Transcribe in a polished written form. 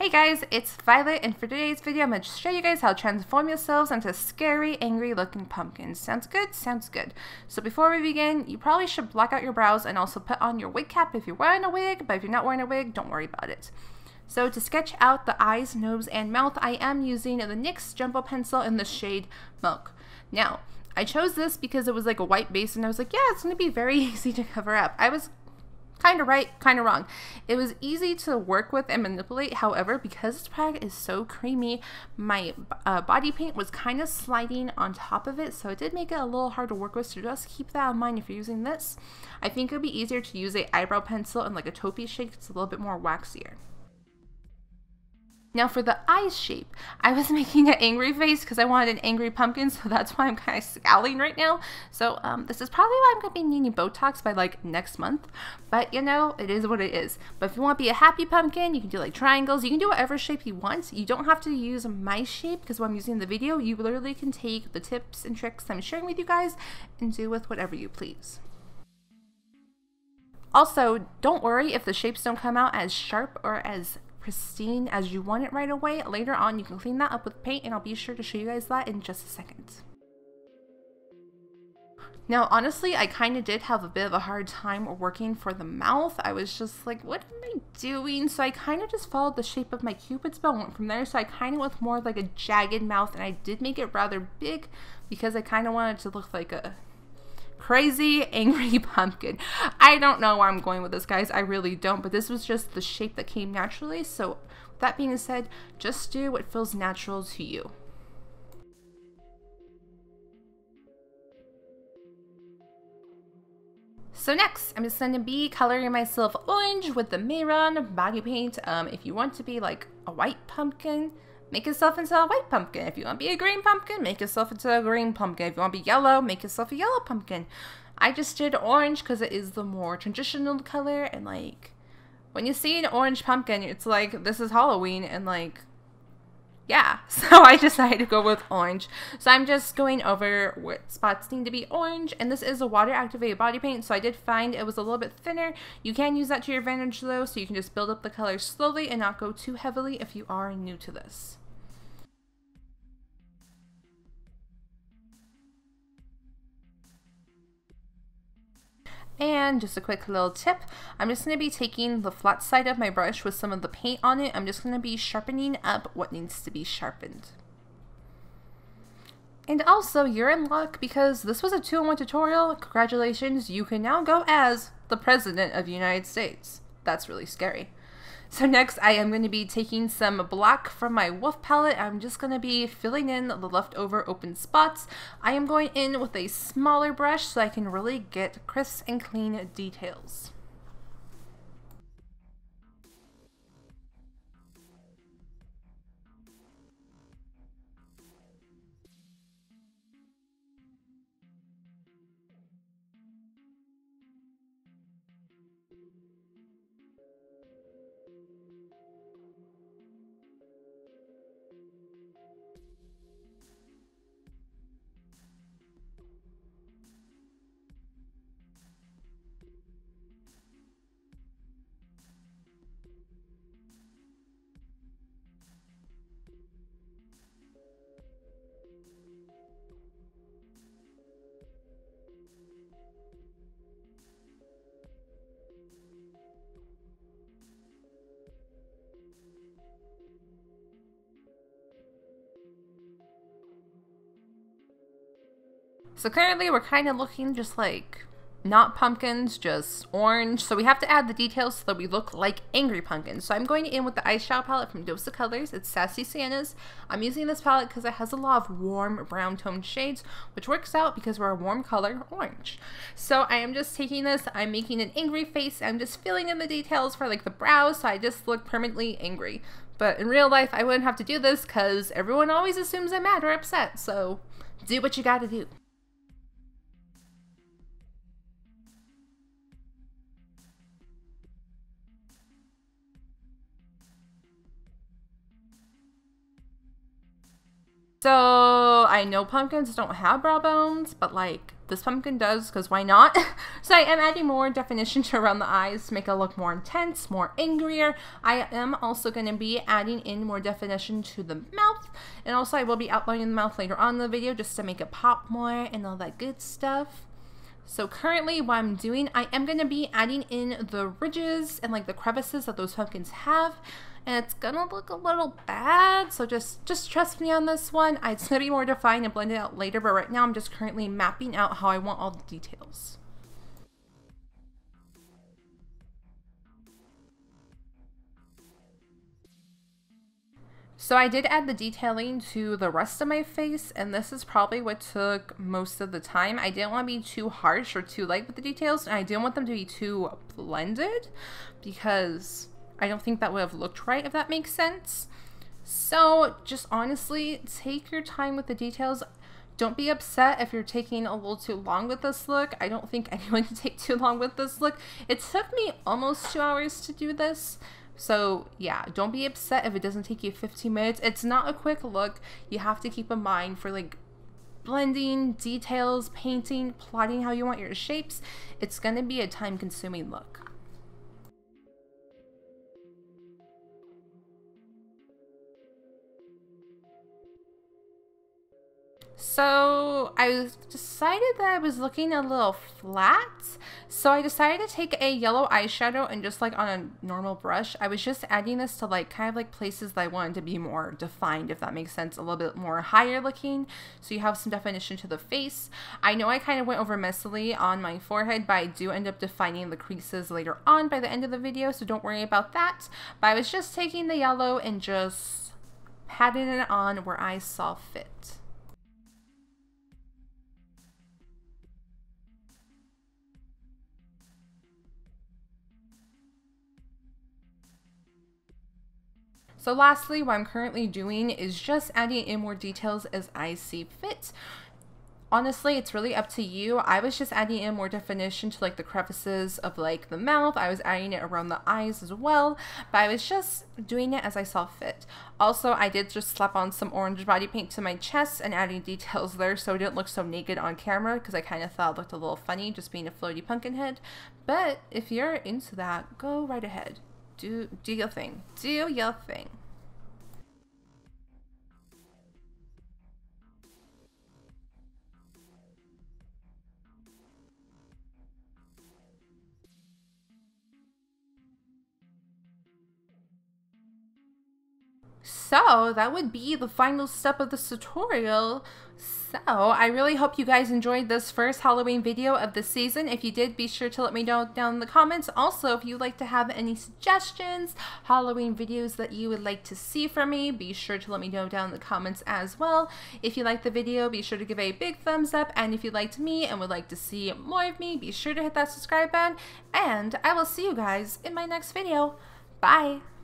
Hey guys, it's Violet, and for today's video I'm going to show you guys how to transform yourselves into scary, angry looking pumpkins. Sounds good? Sounds good. So before we begin, you probably should block out your brows and also put on your wig cap if you're wearing a wig, but if you're not wearing a wig, don't worry about it. So to sketch out the eyes, nose, and mouth, I am using the NYX Jumbo Pencil in the shade Milk. Now, I chose this because it was like a white base and I was like, yeah, it's going to be very easy to cover up. I was kind of right, kind of wrong. It was easy to work with and manipulate. However, because this product is so creamy, my body paint was kind of sliding on top of it, so it did make it a little hard to work with. So just keep that in mind if you're using this. I think it would be easier to use a eyebrow pencil in like a taupey shade. It's a little bit more waxier. Now for the eye shape, I was making an angry face because I wanted an angry pumpkin, so that's why I'm kind of scowling right now. So this is probably why I'm going to be needing Botox by like next month, but you know, it is what it is. But if you want to be a happy pumpkin, you can do like triangles, you can do whatever shape you want. You don't have to use my shape because when I'm using the video, you literally can take the tips and tricks I'm sharing with you guys and do with whatever you please. Also, don't worry if the shapes don't come out as sharp or as pristine as you want it right away. Later on you can clean that up with paint, and I'll be sure to show you guys that in just a second. Now honestly, I kind of did have a bit of a hard time working for the mouth. I was just like, what am I doing? So I kind of just followed the shape of my cupid's bow and went from there. So I kind of went more like a jagged mouth, and I did make it rather big because I kind of wanted to look like a crazy angry pumpkin. I don't know where I'm going with this, guys. I really don't, but this was just the shape that came naturally. So with that being said, just do what feels natural to you. So next, I'm just going to be coloring myself orange with the Mehron body paint. If you want to be like a white pumpkin, make yourself into a white pumpkin. If you want to be a green pumpkin, make yourself into a green pumpkin. If you want to be yellow, make yourself a yellow pumpkin. I just did orange because it is the more traditional color, and like when you see an orange pumpkin, it's like this is Halloween, and like yeah, so I decided to go with orange. So I'm just going over what spots need to be orange, and this is a water activated body paint, so I did find it was a little bit thinner. You can use that to your advantage though, so you can just build up the color slowly and not go too heavily if you are new to this. And just a quick little tip, I'm just going to be taking the flat side of my brush with some of the paint on it. I'm just going to be sharpening up what needs to be sharpened. And also, you're in luck because this was a 2-in-1 tutorial. Congratulations, you can now go as the President of the United States. That's really scary. So next, I am going to be taking some black from my Wolf palette. I'm just going to be filling in the leftover open spots. I am going in with a smaller brush so I can really get crisp and clean details. So currently we're kind of looking just like not pumpkins, just orange. So we have to add the details so that we look like angry pumpkins. So I'm going in with the eyeshadow palette from Dose of Colors. It's Sassy Santas. I'm using this palette because it has a lot of warm brown toned shades, which works out because we're a warm color orange. So I am just taking this, I'm making an angry face. I'm just filling in the details for like the brows, so I just look permanently angry. But in real life, I wouldn't have to do this because everyone always assumes I'm mad or upset. So do what you gotta do. So I know pumpkins don't have brow bones, but like this pumpkin does, because why not? So I am adding more definition to around the eyes to make it look more intense, more angrier. I am also going to be adding in more definition to the mouth, and also I will be outlining the mouth later on in the video just to make it pop more and all that good stuff. So currently what I'm doing, I am going to be adding in the ridges and like the crevices that those pumpkins have. And it's gonna look a little bad, so just trust me on this one. It's gonna be more defined and blended out later, but right now I'm just currently mapping out how I want all the details. So I did add the detailing to the rest of my face, and this is probably what took most of the time. I didn't want to be too harsh or too light with the details, and I didn't want them to be too blended because I don't think that would have looked right, if that makes sense. So just honestly, take your time with the details. Don't be upset if you're taking a little too long with this look. I don't think anyone can take too long with this look. It took me almost 2 hours to do this. So yeah, don't be upset if it doesn't take you 15 minutes. It's not a quick look. You have to keep in mind for like blending, details, painting, plotting how you want your shapes. It's gonna be a time-consuming look. So I decided that I was looking a little flat, so I decided to take a yellow eyeshadow and just like on a normal brush, I was just adding this to like kind of like places that I wanted to be more defined, if that makes sense, a little bit more higher looking, so you have some definition to the face. I know I kind of went over messily on my forehead, but I do end up defining the creases later on by the end of the video, so don't worry about that. But I was just taking the yellow and just patting it on where I saw fit. So lastly, what I'm currently doing is just adding in more details as I see fit. Honestly, it's really up to you. I was just adding in more definition to like the crevices of like the mouth. I was adding it around the eyes as well, but I was just doing it as I saw fit. Also, I did just slap on some orange body paint to my chest and adding details there so it didn't look so naked on camera, because I kind of thought it looked a little funny just being a floaty pumpkin head. But if you're into that, go right ahead. Do your thing. Do your thing. So that would be the final step of this tutorial. So I really hope you guys enjoyed this first Halloween video of the season. If you did, be sure to let me know down in the comments. Also, if you'd like to have any suggestions, Halloween videos that you would like to see from me, be sure to let me know down in the comments as well. If you liked the video, be sure to give a big thumbs up. And if you liked me and would like to see more of me, be sure to hit that subscribe button. And I will see you guys in my next video. Bye!